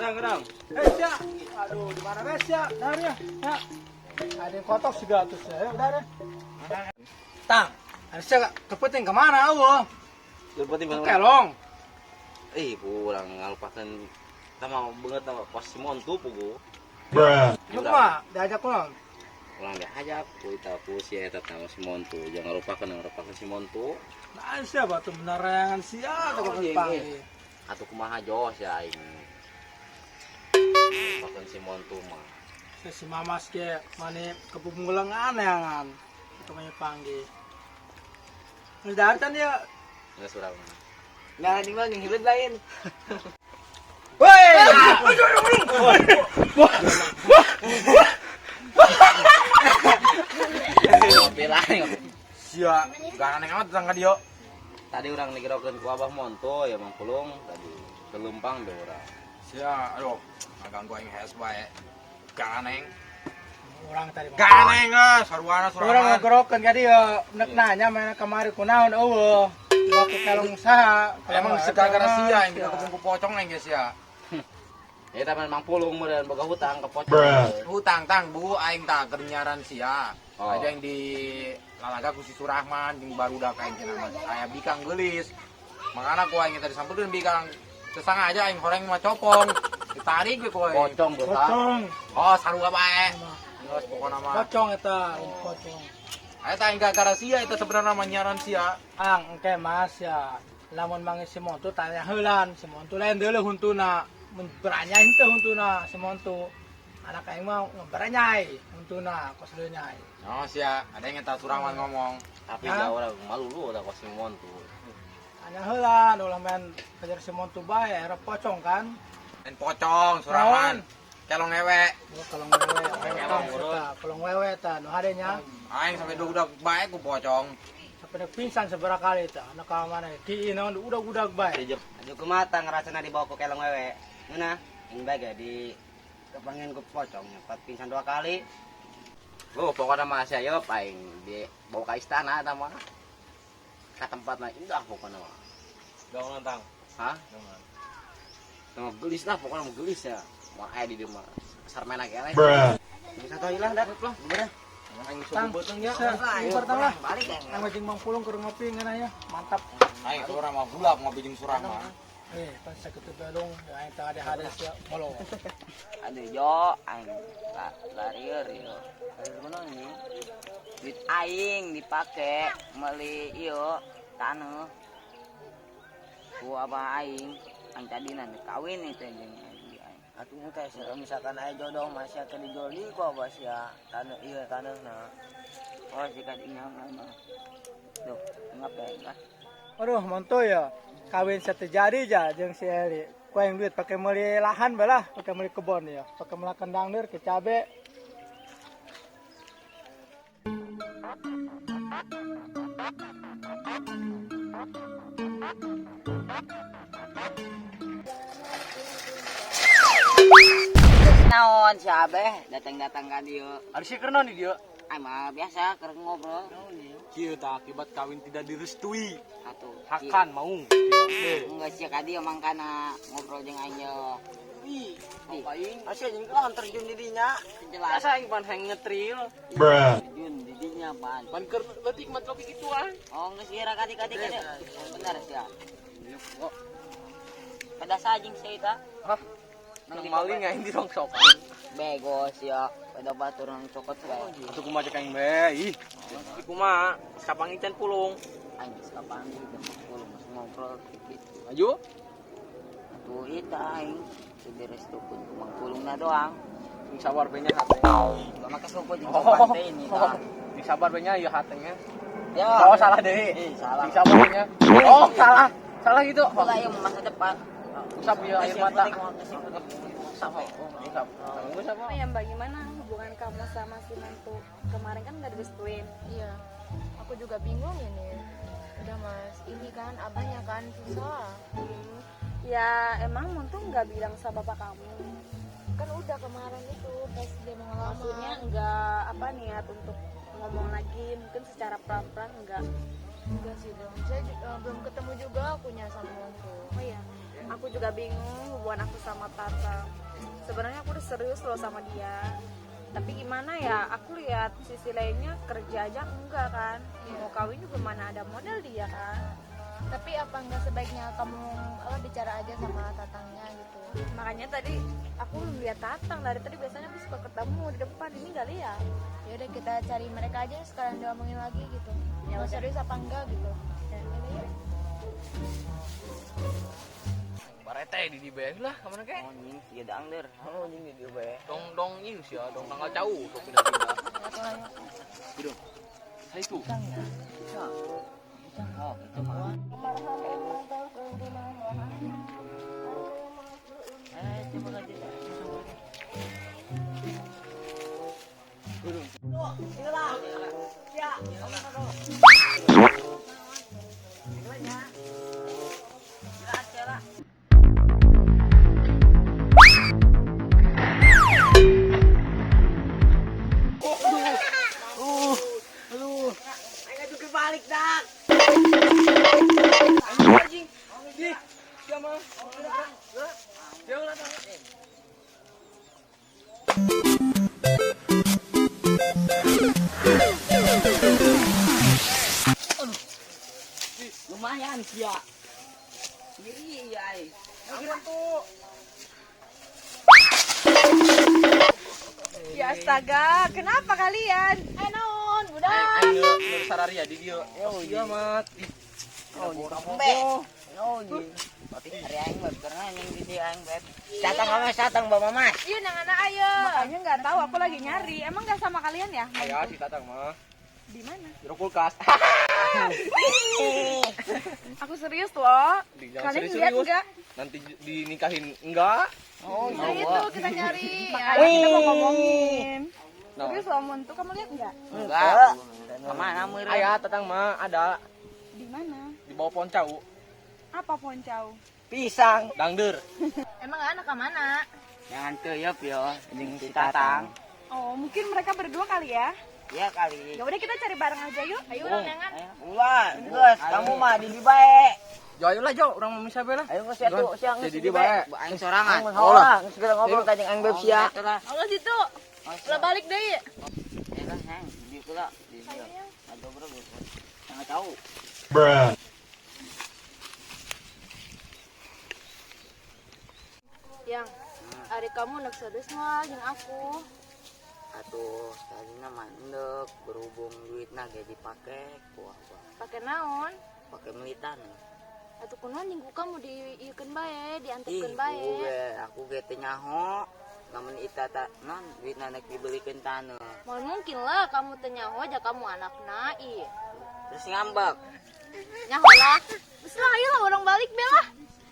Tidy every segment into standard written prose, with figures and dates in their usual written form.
Sang kenang. Siap. Aduh, di mana wes ya? Dar ya. Ya. Ada yang kotok juga tuh saya. Udah deh. Tang, harusnya kepenting kemana awo? Lepatin bang. Kelong. Pulang ngalupakan sama banget sama pas Simon tuh pugu. Lu mah diajak pulang. Pulang diajak, kita si eta sama Simon tuh. Jangan lupakan Simon tuh. Nah, siapa tuh menerangan siapa kalau panggil. Atau kumaha jos ya aing. Lupakan Simon tuh mah. Si mamas ke mana kepunggulang aneh-angan. Itu mah panggil. Udah kan ya. Enggak surang. Nggak tinggal yang hidup lain. Woi! Belain. Sia, gak aneh amat tangga dia. Tadi orang digerokeun ku Abah Monto ya Mang Pulung tadi kelumpang deh orang. Sia, aduh, agak gua yang hes bae. Gak aneh. Orang tadi Gak aneh nggak, saruana orang ngegorokeun ka dia, nek nanya mana kemari kunaon eueuh. Gua ke kalung saha. Emang segala sia yang kita kebungku pocong yang guys ya. Ya tapi Mang Pulung meureun boga hutang ke pocong. Hutang tang bu, aing tak kernyaran sia. Oh. Aja yang di lalaga ku si Surahman, yang baru udah kain cenah aya bikang gelis. Makanya ku aing tadi sampeun bikang sesang aja aing horeng mah copong. Ditarik we ku. Pocong tuh. Pocong. Oh, sarua bae. Geus pokona mah. Pocong eta, pocong. Eta aing gara sia itu sebenarnya mah nyaran sia. Ang engke Mas ya. Lamun mangis si Montu tanya heulan, si Montu lain deuleu huntuna. Mun beranyai teh huntuna si Montu. Anak aing mah beranyai huntuna kos deuleu nyai. Oh sia, ada yang eta Surahman ngomong. Tapi Hah? jauh orang malu lu udah kos Simon tuh. Tanya heulan, ulah main kejar si Montu bae, era pocong kan. Dan pocong Surahman. Kelong ngewe. Gua kalau ngewe, Kelong, urut. kalau ngewe ta, nu hadenya. Aing sampai udah bae ku pocong. Sampai nek pingsan seberapa kali ta, anak ka mana? Ki naon udah bae. Aduh kumata ngerasana dibawa ke kelong wewe. Ngena, yang baga di kepangin ku pocong, pat pingsan 2 kali. Lu pokoknya mah sia yeup aing di bawa ka istana eta mah. Ka tempatna indah pokoknya mah. Dong nantang. Hah? Tengah gelis lah pokoknya mau gelis ya. Mau aya di dieu mah. Sarmena keneh. Yang satu hilang dah. Gimana? Aing Tang, subuh beuteng ya. pertama lah. Balik ya. Yang wajing Mang Pulung keur ngopi ngana ya. Mantap. Aing surah mah gula ngopi jeung Surahman. Pas sakitu belung, ya eta ada hades ya molo. Aduh yo, aing larieur yo. Larieur mana ini? Duit aing dipake meuli ieu taneuh. Ku abah aing, ang tadina kawin itu jeung aing. Atuh teh kalau misalkan aya jodoh masih akan dijual di ku abah sia taneuh ieu taneuhna. Oh jika dinyam mah. Duh, ngapain lah. Aduh, monto ya. Kawin terjadi aja jeung si Eri. Ku yang duit pakai meuli lahan balah, pakai meuli kebon ya. Pakai meuli kendang deur ke cabe. Naon si Abeh datang-datang ka dieu. Ari sih kerna di dia. Ai mah biasa keur ngobrol. Kieu tah akibat kawin tidak direstui. Atuh. Hakan mau. Enggak sih ka dieu mangkana ngobrol jeung aing yo. Ih, Aing asa jeung kan terjun di dinya. jelas Asa aing pan hang ngetril. terjun di dinya pan. Pan keur leutik mah kopi gituan. Oh geus kira kadi-kadi kan. Bener sih ya. Kada sajing sih eta. Hah? Nang maling aing dirongsok. Bego sih ya. Pada batur nang cokot kae. Atuh kumaha cek aing bae. Ih. Kumaha? Sapangican pulung. Aing geus kapangi jeung pulung geus ngobrol gitu. Aju. Atuh eta aing direstukeun ku Mang Pulungna doang. Sing sabar be nya hate. Enggak make suku jeung pantai ini tah. Sing sabar be nya ieu hatenya. Ya. Oh salah deh. Salah. Sing sabar be nya. Oh salah. Salah gitu. Pokoknya yang masa depan. Usap ieu air mata. Sampai. Usap. Usap. Oh ya Mbak, gimana hubungan kamu sama si Mantu? Kemarin kan nggak direstuin. Iya, aku juga bingung ini. Udah mas, ini kan abahnya kan susah. Ya emang Mantu nggak bilang sama bapak kamu. Kan udah kemarin itu pas dia mau ngelamar. Maksudnya nggak apa niat untuk ngomong lagi, mungkin secara pelan-pelan nggak. Enggak sih belum. Saya belum ketemu juga akunya sama Mantu. Oh iya, aku aku juga bingung hubungan aku sama Tatang. Sebenarnya aku udah serius loh sama dia. Tapi gimana ya, aku lihat sisi lainnya kerja aja enggak kan. Mau kawin juga mana ada model dia kan. Tapi apa enggak sebaiknya kamu bicara aja sama tatangnya gitu? Makanya tadi aku belum lihat Tatang, dari tadi biasanya aku suka ketemu di depan, ini nggak lihat. Ya udah kita cari mereka aja sekalian diomongin lagi gitu. Ya Mau udah. serius apa enggak gitu? Parete di bae lah, kemana kek? Oh nying sih dang der. Oh, ini dia bae. Dong ini sih ya, dong tanggal jauh tuh pindah-pindah. Saya itu. Oh itu mah. Coba aja. Lumayan sih ya. Iri ya. Ya astaga, kenapa kalian? Naon, udah. Ayo, sararia di dia. Oh, iya mat. Oh di kambe. Oh di. Tapi hari aing web karena yang di dia aing web. Datang sama datang bawa mama. Iya nang anak ayo. Makanya nggak tahu, aku lagi nyari. Emang nggak sama kalian ya? Ya si Tatang mah. Di mana? Di kulkas. Aku serius loh. Jangan Kalian serius-serius. lihat nggak? Nanti dinikahin enggak? Oh Nah iya. itu kita nyari. Ayo kita mau ngomongin. No. Serius loh, Mon. Tuh kamu lihat nggak? Enggak. Kemana meureun? Ayah Tatang mah ada Di mana? di bawah pohon cau. Apa poncau? Pisang. Dangder. Emang anak ke mana? Jangan keyep yo, jeung si Tatang. Oh, mungkin mereka berdua kali ya. Iya kali. Ya udah kita cari bareng aja yuk. Ayo ulang nengan. Ulah, geus kamu mah di bae. Jo ayo lah Jo, orang mau misah lah. Ayo geus atuh siang Jadi di bae. aing sorangan. Oh, Oh lah. lah, segera ngobrol ka jeung aing beb sia. Allah situ. Ulah balik deh. Ya kan, hang, di pula di dia. Ada bro, jangan tahu. Yang hari kamu nak serius mah jeung aku. Atuh, tadinya mandek berhubung duitna ge dipake ku apa? Pakai naon? Pake militan. Atuh kunaon jeung kamu diieukeun bae, Ih, diantepkeun bae. aku ge teu nyaho. Lamun ita tak non duitna nek dibelikeun taneuh. Mau mungkin lah kamu teu nyaho aja kamu anakna ieu. Terus ngambek. Nyaho lah. Geus lah ieu lah orang balik be lah.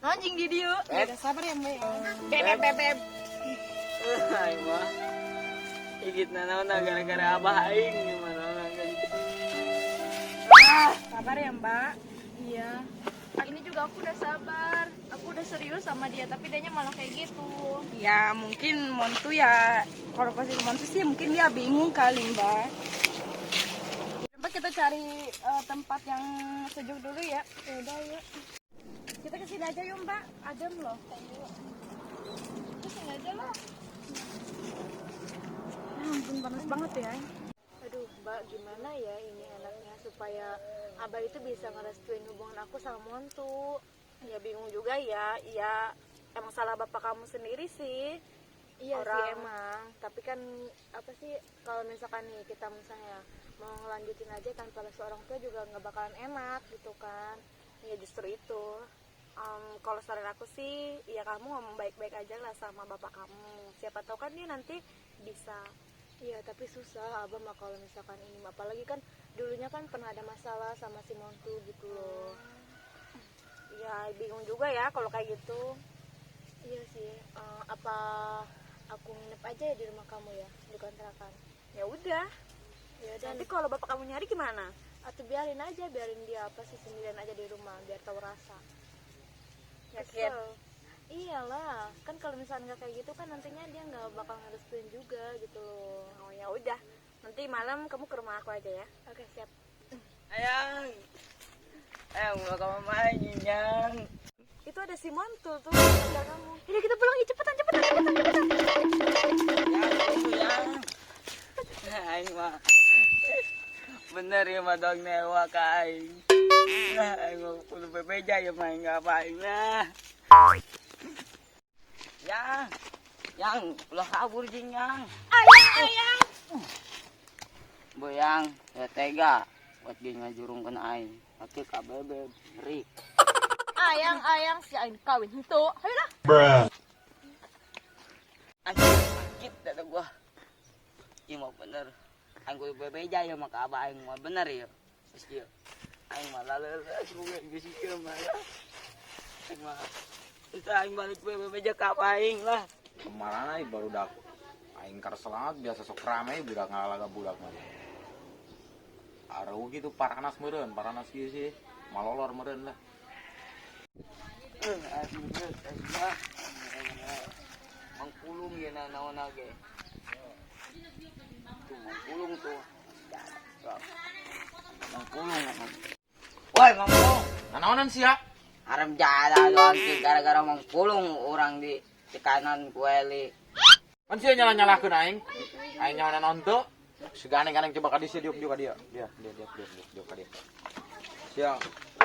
Naon jeung di dieu? Sabar ya, Mbak. Beb. Aing mah. Igitna naon gara-gara abah aing gimana kan. Sabar ya, Mbak. Iya. Ini juga aku udah sabar. Aku udah serius sama dia, tapi dianya malah kayak gitu. Ya mungkin Montu ya, kalau posisi Montu sih mungkin dia bingung kali Mbak. Coba kita cari tempat yang sejuk dulu ya. Ya udah yuk. Kita kesini aja yuk Mbak, adem loh. Kesini aja lah. Ya ampun panas banget ya. Aduh, Mbak, gimana ya ini anaknya supaya Abah itu bisa ngerestuin hubungan aku sama Montu. Ya bingung juga ya. Iya emang salah bapak kamu sendiri sih. Iya Orang. sih emang, tapi kan apa sih kalau misalkan nih kita misalnya mau ngelanjutin aja tanpa restu orang tua juga nggak bakalan enak gitu kan. Ya justru itu. Kalau saran aku sih, ya kamu ngomong baik-baik aja lah sama bapak kamu. Siapa tahu kan dia nanti bisa. Iya, tapi susah Abah mah kalau misalkan ini, apalagi kan dulunya kan pernah ada masalah sama si Montu gitu loh. Ya bingung juga ya kalau kayak gitu. Iya sih, apa aku nginep aja ya di rumah kamu ya, di kontrakan. Ya udah. Ya dan Nanti kalau bapak kamu nyari gimana? atau biarin aja, biarin dia apa sih sendirian aja di rumah biar tahu rasa. Yakin? Kesel. Iyalah, kan kalau misalnya nggak kayak gitu kan nantinya dia nggak bakal ngerestuin juga gitu loh. Oh ya udah. Nanti malam kamu ke rumah aku aja ya. Oke, siap. Ayang. Ayang mau ke mana nyang? Itu ada si Montul tuh pacar kamu. Jadi kita pulang, ih, cepetan. Ya, aing mah. Bener ya mah dong newa ka aing. Nah, aing mau kudu bebeja ya main ngapain nah. Yang, ulah kabur jing yang. Ayang. Boyang, ya tega. Buat dia ngajurung kena aing. Tapi ka bebeb, rik. Ayang, si aing kawin itu. Ayo lah. Anjir, sakit dada gua. Iya mah bener. Aing kudu bebeja ya mah ka abah aing mah bener ya. Terus dia aing mah laleles gua geus sikeun mah ya. Aing mah itu aing balik bebeja ka abah aing lah. Kemarin aing baru dak aing karselangat biasa sok rame budak ngalaga budak mah. Areu gitu paranas meureun, paranas kieu sih. Malolor meureun lah. Mangkulung ya naon ge. Tuh mangkulung tuh. Mangkulung. Woi mangkulung, Nanaonan sih ya? arep jalan doang sih gara-gara mangkulung orang di tekanan kueli. Kan sih nyala-nyalakeun aing. Aing nyawana nonton. Seganeng-ganeng coba ka dieu diuk ka dia. Dia ka dia. Sia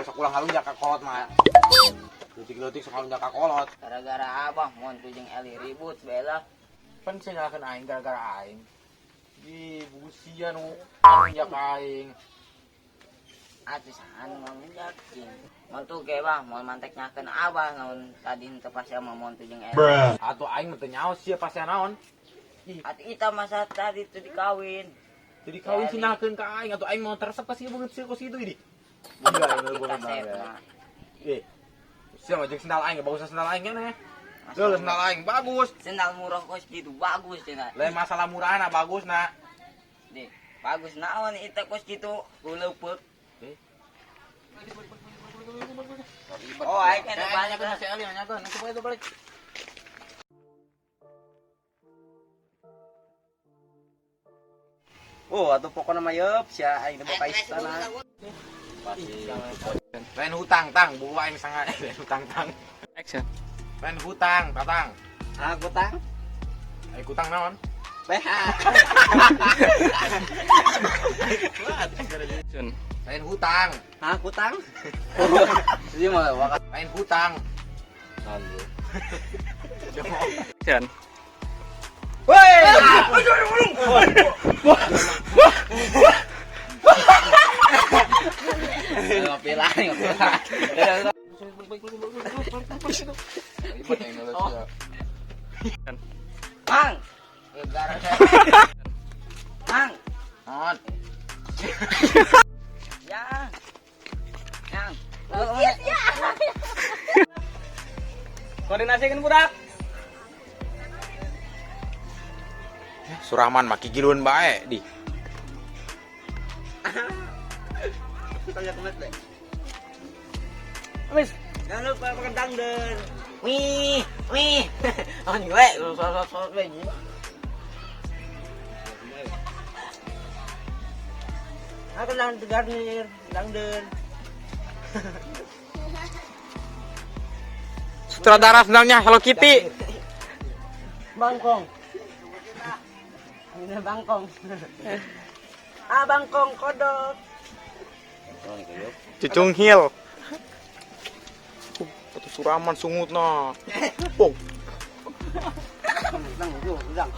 sok ulang halung jak ka kolot mah. Leutik-leutik sok halung jak ka kolot. Gara-gara abah mun tuh jeung Eli ribut bela. Pan sih nyalakeun aing gara-gara aing. Di busia nu anu jak aing. Atuh sahan mah menjakin. Mun tuh ge bang, mun mantek nyakeun abah naon tadi teu pas sama mun tuh jeung Eli. Atuh aing mah teu nyaho sia pas naon. Atuh ita masa tadi tuh dikawin. Jadi kawin sinakeun ka aing atuh aing mau teresep ka sieu beungeut sieu ku situ ini. Gila ini gua mah. Sia mah jeung sendal aing bagus sendal aing keneh. Tuh sendal aing bagus. Sendal murah kos gitu bagus cenah. Lain masalah murahna bagusna. Nih, bagus naon ita kos gitu kuleupeuk. Oh, aing kan balik Nyakeun si Eli nyakeun, coba itu balik. Oh, atuh pokona mah yeup sia aing teh boga istana. Lain hutang tang, buku aing sangat lain hutang tang. Action. Lain hutang, tatang. Aku tang. Aing hutang naon? PH. Action. Lain hutang. Aku tang. Ieu mah wakat Lain hutang. naon lu. Action. Ngopilah. Ibet aing ngeuleuh sia. Mang. Gara-gara. Mang. Naon? Yang. Koordinasikan budak. Suraman maki giluan bae di. Wis, jangan lupa pakai dangdut. Wih. Oh, nih we, sosok we. Aku dangdut dangdut. Sutradara sendalnya Hello Kitty. Bangkong. Ini bangkong. Bangkong kodok. Cucung Hill. Atuh suraman sungutna. Pong. Udang.